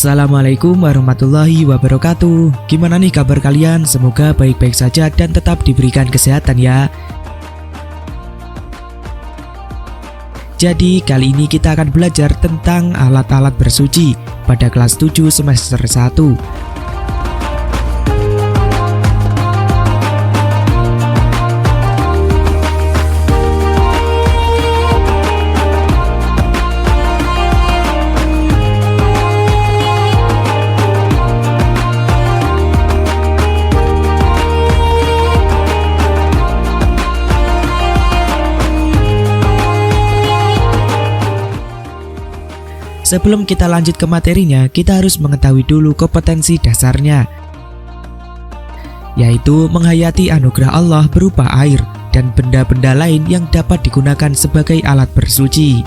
Assalamualaikum warahmatullahi wabarakatuh. Gimana nih kabar kalian? Semoga baik-baik saja dan tetap diberikan kesehatan ya. Jadi kali ini kita akan belajar tentang alat-alat bersuci pada kelas 7 semester 1. Sebelum kita lanjut ke materinya, kita harus mengetahui dulu kompetensi dasarnya, yaitu menghayati anugerah Allah berupa air dan benda-benda lain yang dapat digunakan sebagai alat bersuci.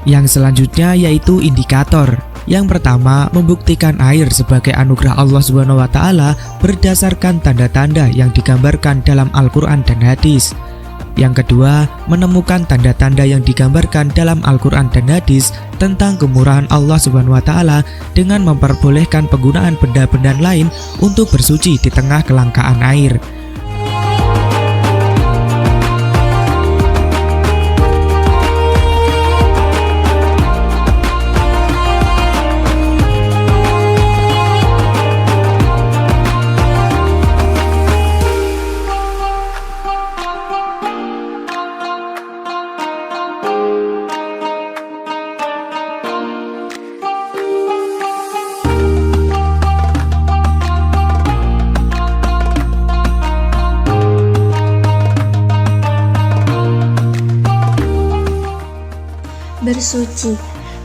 Yang selanjutnya yaitu indikator. Yang pertama, membuktikan air sebagai anugerah Allah SWT berdasarkan tanda-tanda yang digambarkan dalam Al-Quran dan hadis. Yang kedua, menemukan tanda-tanda yang digambarkan dalam Al-Quran dan hadis tentang kemurahan Allah SWT dengan memperbolehkan penggunaan benda-benda lain untuk bersuci di tengah kelangkaan air.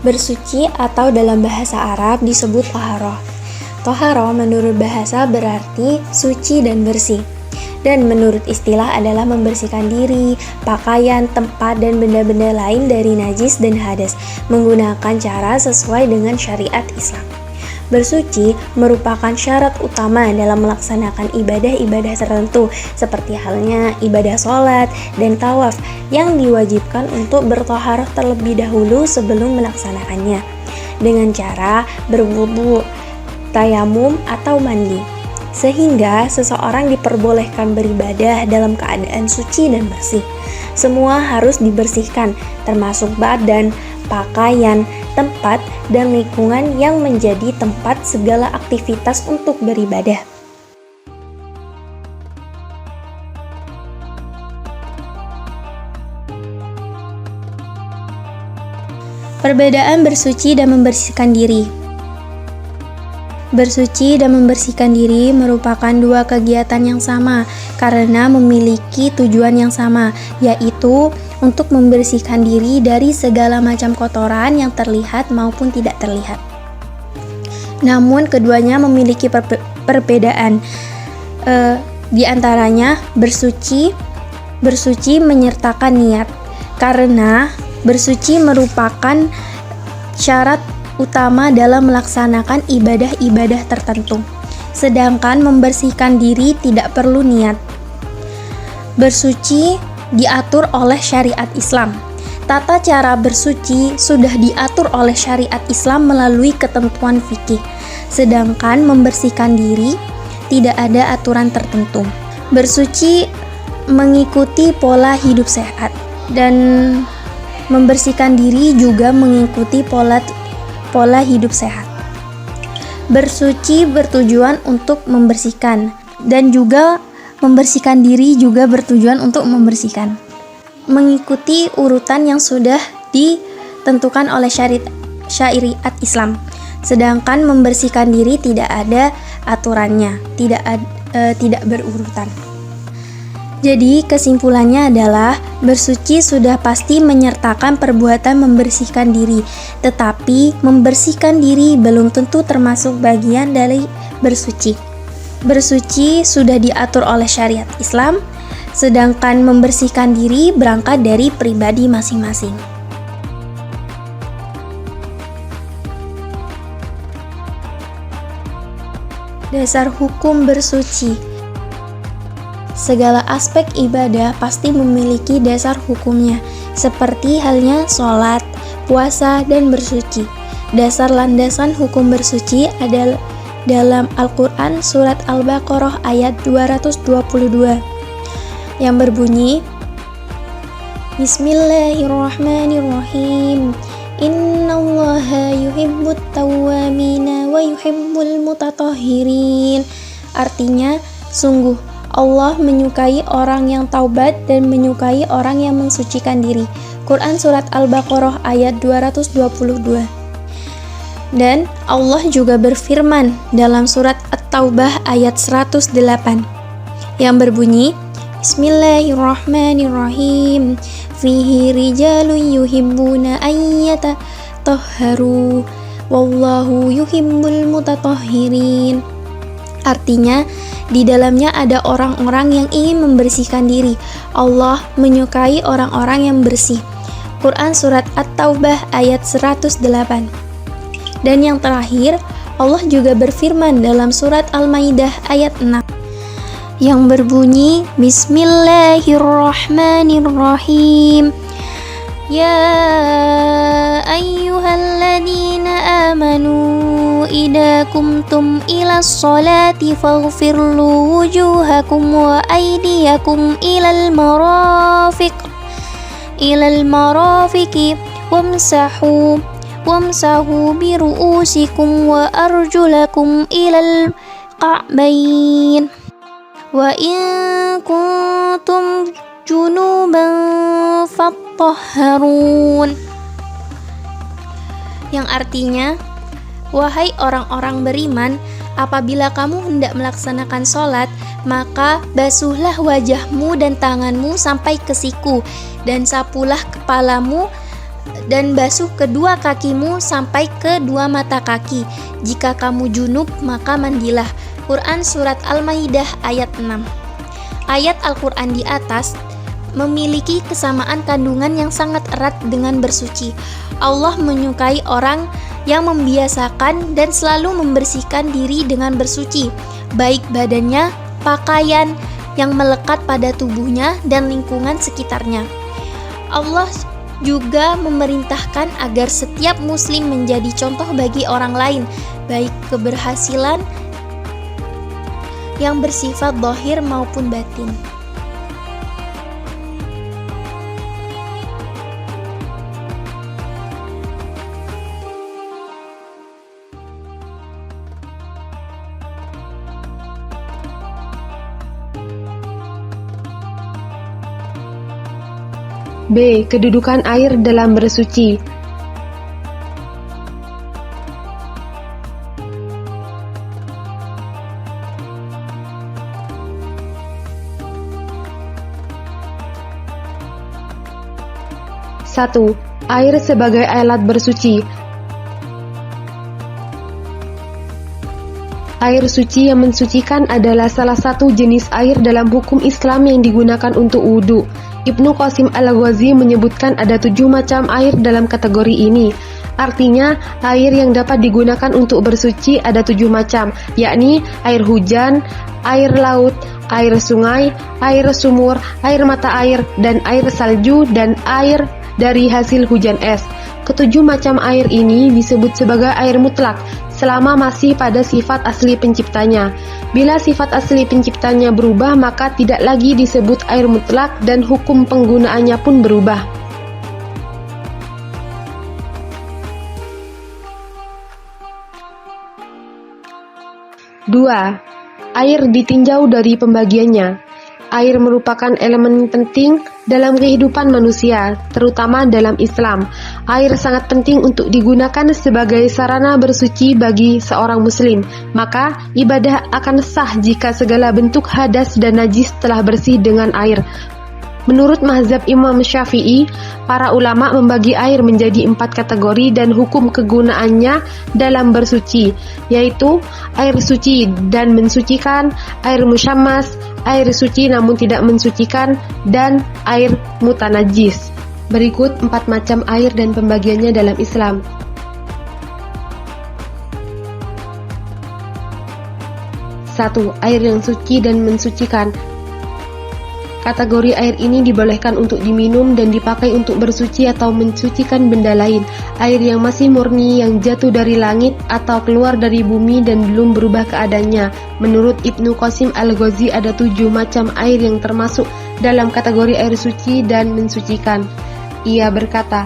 Bersuci atau dalam bahasa Arab disebut toharoh. Toharoh menurut bahasa berarti suci dan bersih, dan menurut istilah adalah membersihkan diri, pakaian, tempat, dan benda-benda lain dari najis dan hadas menggunakan cara sesuai dengan syariat Islam. Bersuci merupakan syarat utama dalam melaksanakan ibadah-ibadah tertentu seperti halnya ibadah sholat dan tawaf yang diwajibkan untuk bertoharoh terlebih dahulu sebelum melaksanakannya dengan cara berwudu, tayamum, atau mandi, sehingga seseorang diperbolehkan beribadah dalam keadaan suci dan bersih. Semua harus dibersihkan, termasuk badan, pakaian, tempat, dan lingkungan yang menjadi tempat segala aktivitas untuk beribadah. Perbedaan bersuci dan membersihkan diri. Bersuci dan membersihkan diri merupakan dua kegiatan yang sama karena memiliki tujuan yang sama, yaitu untuk membersihkan diri dari segala macam kotoran yang terlihat maupun tidak terlihat. Namun keduanya memiliki perbedaan. Di antaranya bersuci menyertakan niat, karena bersuci merupakan syarat utama dalam melaksanakan ibadah-ibadah tertentu, sedangkan membersihkan diri tidak perlu niat. Bersuci diatur oleh syariat Islam. Tata cara bersuci sudah diatur oleh syariat Islam melalui ketentuan fikih, sedangkan membersihkan diri tidak ada aturan tertentu. Bersuci mengikuti pola hidup sehat, dan membersihkan diri juga mengikuti pola hidup sehat. Bersuci bertujuan untuk membersihkan, dan juga membersihkan diri juga bertujuan untuk membersihkan, mengikuti urutan yang sudah ditentukan oleh syariat Islam. Sedangkan membersihkan diri tidak ada aturannya, tidak berurutan. Jadi kesimpulannya adalah bersuci sudah pasti menyertakan perbuatan membersihkan diri, tetapi membersihkan diri belum tentu termasuk bagian dari bersuci. Bersuci sudah diatur oleh syariat Islam, sedangkan membersihkan diri berangkat dari pribadi masing-masing. dasar hukum bersuci. Segala aspek ibadah pasti memiliki dasar hukumnya, seperti halnya sholat, puasa, dan bersuci. Dasar landasan hukum bersuci adalah dalam Al-Quran surat Al-Baqarah ayat 222 yang berbunyi, Bismillahirrahmanirrahim. Innallaha yuhibbut tawwamina wa yuhibbul mutatahhirin. Artinya, sungguh Allah menyukai orang yang taubat dan menyukai orang yang mensucikan diri. Quran surat Al-Baqarah ayat 222. Dan Allah juga berfirman dalam surat At-Taubah ayat 108 yang berbunyi, Bismillahirrahmanirrahim. Fihi rijalun yuhibbuna ayyata tahharu wallahu yuhibbul mutatahhirin. Artinya, di dalamnya ada orang-orang yang ingin membersihkan diri. Allah menyukai orang-orang yang bersih. Quran surat At-Taubah ayat 108. Dan yang terakhir, Allah juga berfirman dalam surat Al-Maidah ayat 6 yang berbunyi, Bismillahirrahmanirrahim. Ya ayyuhalladzina amanu idza kumtum ilas sholati faghfirlu wujuhakum wa aydiyakum ilal marafiqi wamsahu biru'usikum wa arjulakum ilal ka'bayn wa in kuntum junuban fattahharun, yang artinya, wahai orang-orang beriman, apabila kamu hendak melaksanakan sholat, maka basuhlah wajahmu dan tanganmu sampai ke siku, dan sapulah kepalamu, dan basuh kedua kakimu sampai ke dua mata kaki. Jika kamu junub, maka mandilah. Quran surat Al-Maidah ayat 6. Ayat Al-Quran di atas memiliki kesamaan kandungan yang sangat erat dengan bersuci. Allah menyukai orang yang membiasakan dan selalu membersihkan diri dengan bersuci, baik badannya, pakaian yang melekat pada tubuhnya, dan lingkungan sekitarnya. Allah juga memerintahkan agar setiap muslim menjadi contoh bagi orang lain, baik keberhasilan yang bersifat zahir maupun batin. B. Kedudukan air dalam bersuci. Satu. Air sebagai alat bersuci. Air suci yang mensucikan adalah salah satu jenis air dalam hukum Islam yang digunakan untuk wudhu. Ibnu Qasim Al-Ghazi menyebutkan ada 7 macam air dalam kategori ini. Artinya, air yang dapat digunakan untuk bersuci ada 7 macam, yakni air hujan, air laut, air sungai, air sumur, air mata air, dan air salju, dan air dari hasil hujan es. Ketujuh macam air ini disebut sebagai air mutlak selama masih pada sifat asli penciptanya. Bila sifat asli penciptanya berubah, maka tidak lagi disebut air mutlak dan hukum penggunaannya pun berubah. Dua. Air ditinjau dari pembagiannya. Air merupakan elemen penting dalam kehidupan manusia, terutama dalam Islam. Air sangat penting untuk digunakan sebagai sarana bersuci bagi seorang muslim. Maka, ibadah akan sah jika segala bentuk hadas dan najis telah bersih dengan air. Menurut mazhab Imam Syafi'i, para ulama membagi air menjadi 4 kategori dan hukum kegunaannya dalam bersuci, yaitu air suci dan mensucikan, air musyammas, air suci namun tidak mensucikan, dan air mutanajis. Berikut 4 macam air dan pembagiannya dalam Islam. 1. Air yang suci dan mensucikan. Kategori air ini dibolehkan untuk diminum dan dipakai untuk bersuci atau mensucikan benda lain. Air yang masih murni yang jatuh dari langit atau keluar dari bumi dan belum berubah keadaannya. Menurut Ibnu Qasim Al-Ghazi ada 7 macam air yang termasuk dalam kategori air suci dan mensucikan. Ia berkata,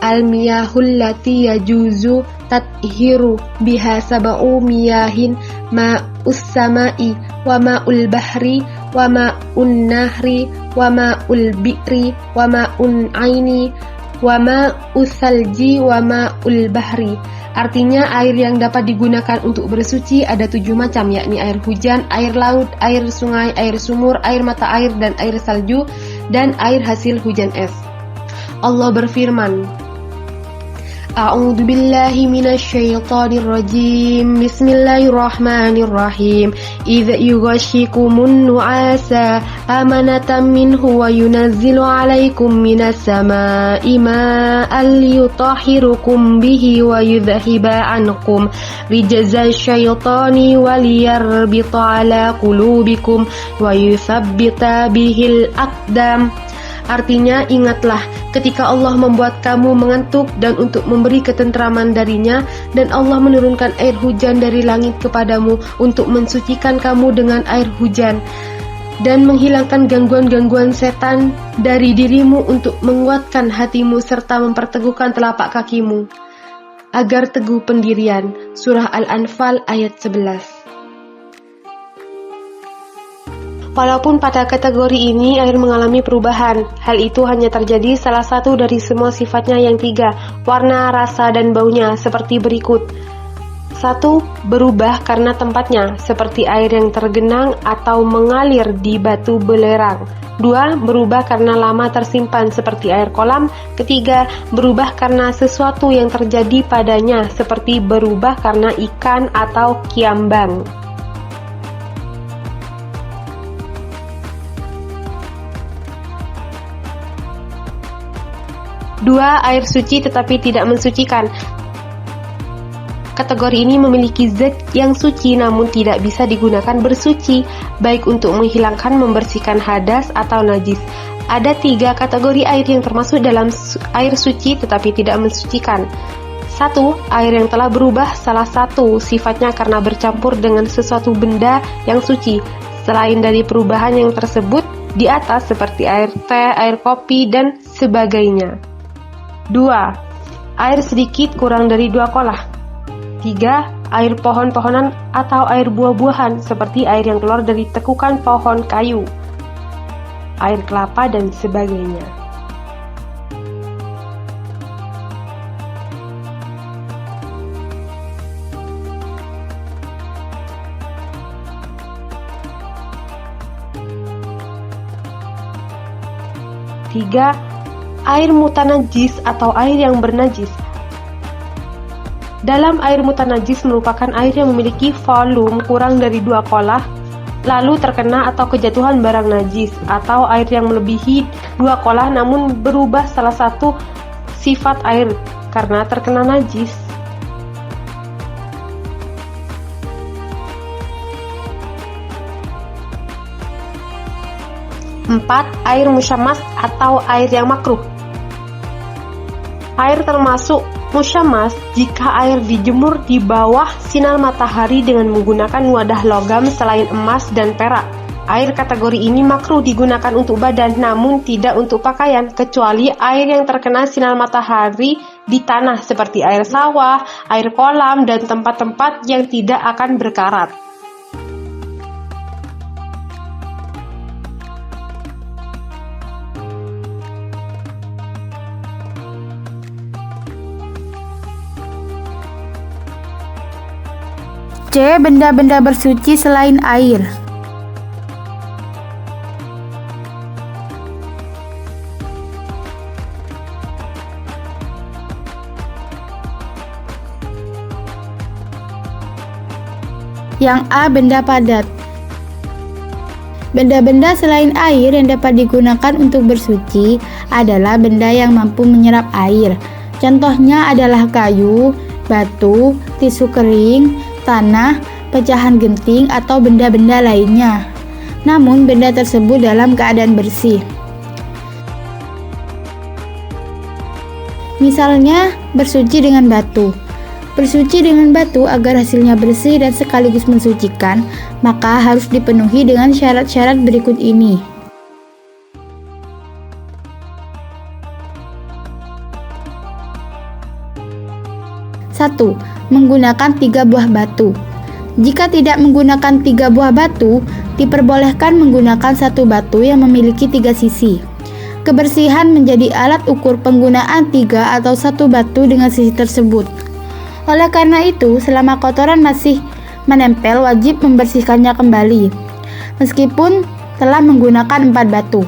Al-miyahul lati yajuzu tathiru biha sab'u miyahin ma'us sama'i wa ma'ul bahri wa ma'un nahri wa ma'ul bi'ri wa ma'un aini wa ma'us salji wa ma'ul bahri. Artinya air yang dapat digunakan untuk bersuci ada 7 macam, yakni air hujan, air laut, air sungai, air sumur, air mata air dan air salju, dan air hasil hujan es. Allah berfirman, A'udzu billahi minasy syaithanir rajim. Bismillahirrahmanirrahim. Idza yughashikumun nu'asa amanatan minhu wa yunazzilu 'alaikum minas samaa'i ma'an liyutahhirukum bihi wa yudhhiba 'ankum rijza syaitani wa liyarbita 'ala qulubikum wa yuthabbita bihil aqdam. Artinya, ingatlah ketika Allah membuat kamu mengantuk dan untuk memberi ketentraman darinya, dan Allah menurunkan air hujan dari langit kepadamu untuk mensucikan kamu dengan air hujan dan menghilangkan gangguan-gangguan setan dari dirimu untuk menguatkan hatimu serta memperteguhkan telapak kakimu agar teguh pendirian. Surah Al-Anfal ayat 11. Walaupun pada kategori ini air mengalami perubahan, hal itu hanya terjadi salah satu dari semua sifatnya yang 3, warna, rasa, dan baunya, seperti berikut. 1. Berubah karena tempatnya, seperti air yang tergenang atau mengalir di batu belerang. 2. Berubah karena lama tersimpan, seperti air kolam. 3. Berubah karena sesuatu yang terjadi padanya, seperti berubah karena ikan atau kiambang. 2. Air suci tetapi tidak mensucikan. Kategori ini memiliki zat yang suci namun tidak bisa digunakan bersuci, baik untuk menghilangkan, membersihkan hadas atau najis. Ada 3 kategori air yang termasuk dalam air suci tetapi tidak mensucikan. 1. Air yang telah berubah salah satu sifatnya karena bercampur dengan sesuatu benda yang suci, selain dari perubahan yang tersebut di atas seperti air teh, air kopi, dan sebagainya. 2. Air sedikit kurang dari 2 kolah. 3. Air pohon-pohonan atau air buah-buahan seperti air yang keluar dari tekukan pohon kayu, air kelapa, dan sebagainya. Tiga, air mutanajis atau air yang bernajis. Dalam air mutanajis merupakan air yang memiliki volume kurang dari 2 kolah, lalu terkena atau kejatuhan barang najis, atau air yang melebihi 2 kolah namun berubah salah satu sifat air karena terkena najis. 4. Air musyammas atau air yang makruh. Air termasuk musyammas jika air dijemur di bawah sinar matahari dengan menggunakan wadah logam selain emas dan perak. Air kategori ini makruh digunakan untuk badan namun tidak untuk pakaian, kecuali air yang terkena sinar matahari di tanah seperti air sawah, air kolam, dan tempat-tempat yang tidak akan berkarat. C. Benda-benda bersuci selain air. Yang A. Benda padat. Benda-benda selain air yang dapat digunakan untuk bersuci adalah benda yang mampu menyerap air. Contohnya adalah kayu, batu, tisu kering, tanah, pecahan genting atau benda-benda lainnya. Namun benda tersebut dalam keadaan bersih. Misalnya, bersuci dengan batu. Bersuci dengan batu agar hasilnya bersih dan sekaligus mensucikan, maka harus dipenuhi dengan syarat-syarat berikut ini. 1. Menggunakan 3 buah batu. Jika tidak menggunakan 3 buah batu, diperbolehkan menggunakan 1 batu yang memiliki 3 sisi. Kebersihan menjadi alat ukur penggunaan 3 atau 1 batu dengan sisi tersebut. Oleh karena itu, selama kotoran masih menempel, wajib membersihkannya kembali, meskipun telah menggunakan 4 batu.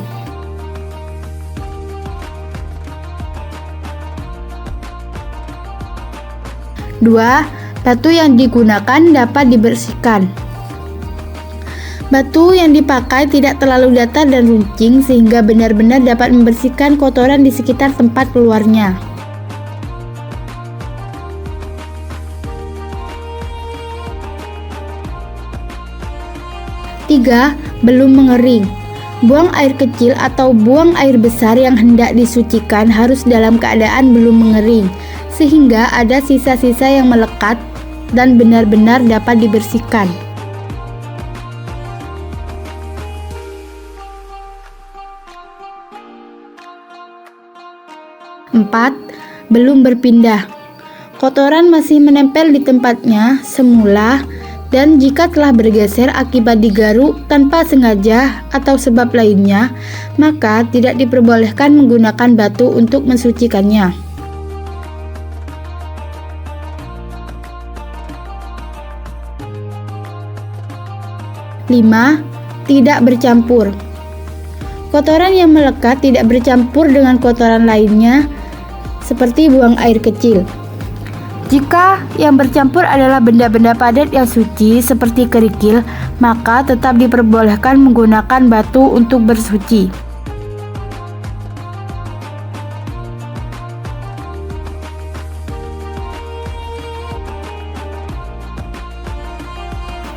2. Batu yang digunakan dapat dibersihkan. Batu yang dipakai tidak terlalu datar dan runcing sehingga benar-benar dapat membersihkan kotoran di sekitar tempat keluarnya. 3. Belum mengering. Buang air kecil atau buang air besar yang hendak disucikan harus dalam keadaan belum mengering, sehingga ada sisa-sisa yang melekat dan benar-benar dapat dibersihkan. 4. Belum berpindah. Kotoran masih menempel di tempatnya semula, dan jika telah bergeser akibat digaruk tanpa sengaja atau sebab lainnya, maka tidak diperbolehkan menggunakan batu untuk mensucikannya. 5. Tidak bercampur. Kotoran yang melekat tidak bercampur dengan kotoran lainnya, seperti buang air kecil. Jika yang bercampur adalah benda-benda padat yang suci seperti kerikil, maka tetap diperbolehkan menggunakan batu untuk bersuci.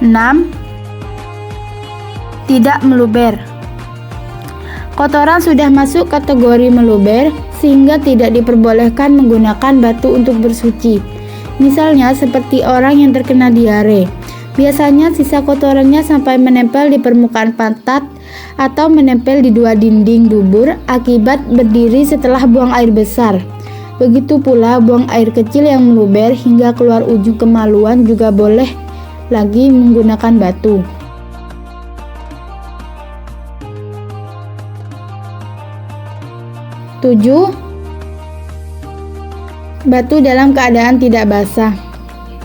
6. Tidak meluber. Kotoran sudah masuk kategori meluber sehingga tidak diperbolehkan menggunakan batu untuk bersuci. Misalnya seperti orang yang terkena diare. Biasanya sisa kotorannya sampai menempel di permukaan pantat atau menempel di 2 dinding dubur akibat berdiri setelah buang air besar. Begitu pula buang air kecil yang meluber hingga keluar ujung kemaluan juga boleh lagi menggunakan batu. 7. Batu dalam keadaan tidak basah.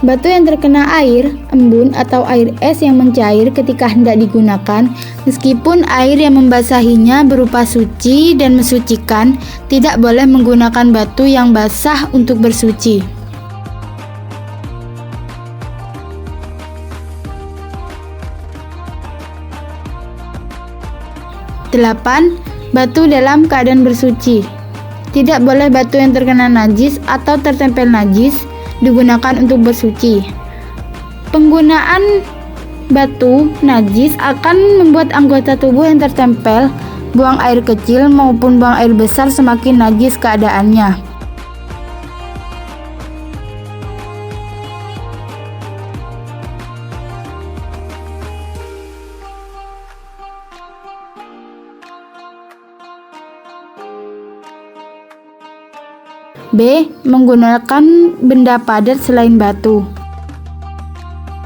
Batu yang terkena air, embun atau air es yang mencair ketika hendak digunakan, meskipun air yang membasahinya berupa suci dan mensucikan, tidak boleh menggunakan batu yang basah untuk bersuci. 8. Batu dalam keadaan bersuci. Tidak boleh batu yang terkena najis atau tertempel najis digunakan untuk bersuci. Penggunaan batu najis akan membuat anggota tubuh yang tertempel, buang air kecil maupun buang air besar semakin najis keadaannya. B. Menggunakan benda padat selain batu.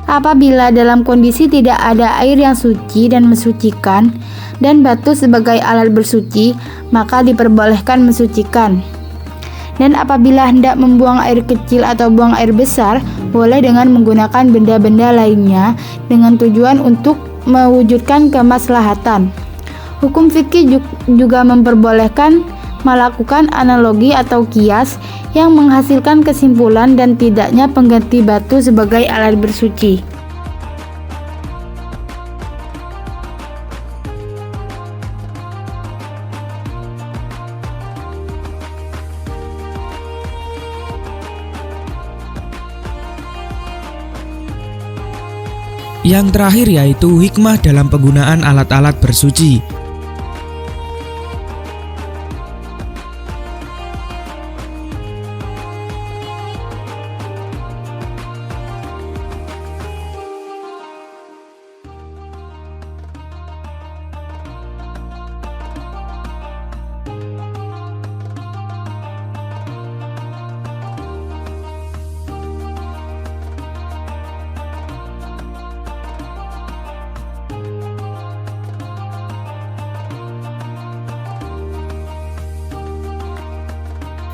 Apabila dalam kondisi tidak ada air yang suci dan mensucikan, dan batu sebagai alat bersuci, maka diperbolehkan mensucikan. Dan apabila hendak membuang air kecil atau buang air besar, boleh dengan menggunakan benda-benda lainnya dengan tujuan untuk mewujudkan kemaslahatan. Hukum fikih juga memperbolehkan melakukan analogi atau kias yang menghasilkan kesimpulan dan tidaknya pengganti batu sebagai alat bersuci. Yang terakhir yaitu hikmah dalam penggunaan alat-alat bersuci.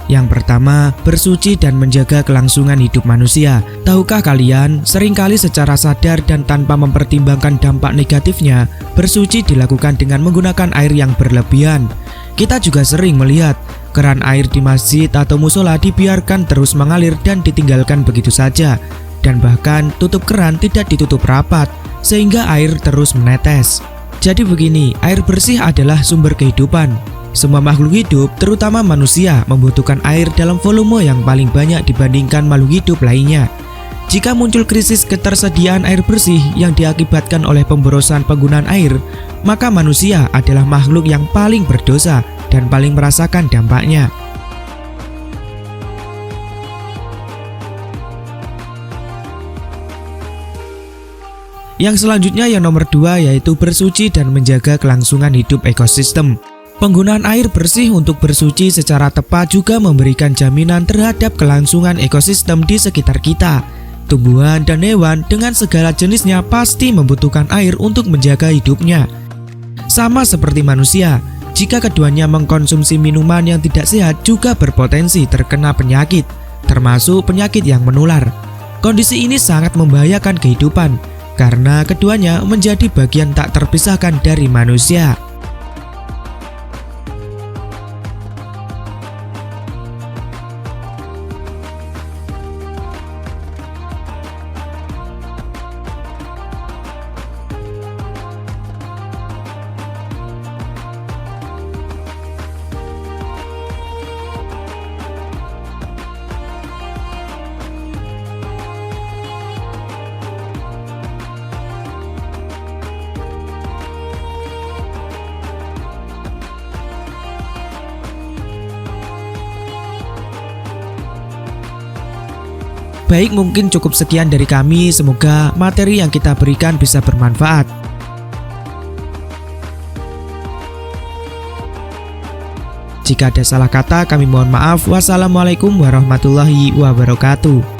Yang pertama, bersuci dan menjaga kelangsungan hidup manusia. Tahukah kalian, seringkali secara sadar dan tanpa mempertimbangkan dampak negatifnya, bersuci dilakukan dengan menggunakan air yang berlebihan. Kita juga sering melihat keran air di masjid atau musola dibiarkan terus mengalir dan ditinggalkan begitu saja. Dan bahkan tutup keran tidak ditutup rapat, sehingga air terus menetes. Jadi begini, air bersih adalah sumber kehidupan. Semua makhluk hidup, terutama manusia, membutuhkan air dalam volume yang paling banyak dibandingkan makhluk hidup lainnya. Jika muncul krisis ketersediaan air bersih yang diakibatkan oleh pemborosan penggunaan air, maka manusia adalah makhluk yang paling berdosa dan paling merasakan dampaknya. Yang selanjutnya yang nomor 2 yaitu bersuci dan menjaga kelangsungan hidup ekosistem. Penggunaan air bersih untuk bersuci secara tepat juga memberikan jaminan terhadap kelangsungan ekosistem di sekitar kita. Tumbuhan dan hewan dengan segala jenisnya pasti membutuhkan air untuk menjaga hidupnya. Sama seperti manusia, jika keduanya mengkonsumsi minuman yang tidak sehat juga berpotensi terkena penyakit, termasuk penyakit yang menular. Kondisi ini sangat membahayakan kehidupan, karena keduanya menjadi bagian tak terpisahkan dari manusia. Baik, mungkin cukup sekian dari kami. Semoga materi yang kita berikan bisa bermanfaat. Jika ada salah kata, kami mohon maaf. Wassalamualaikum warahmatullahi wabarakatuh.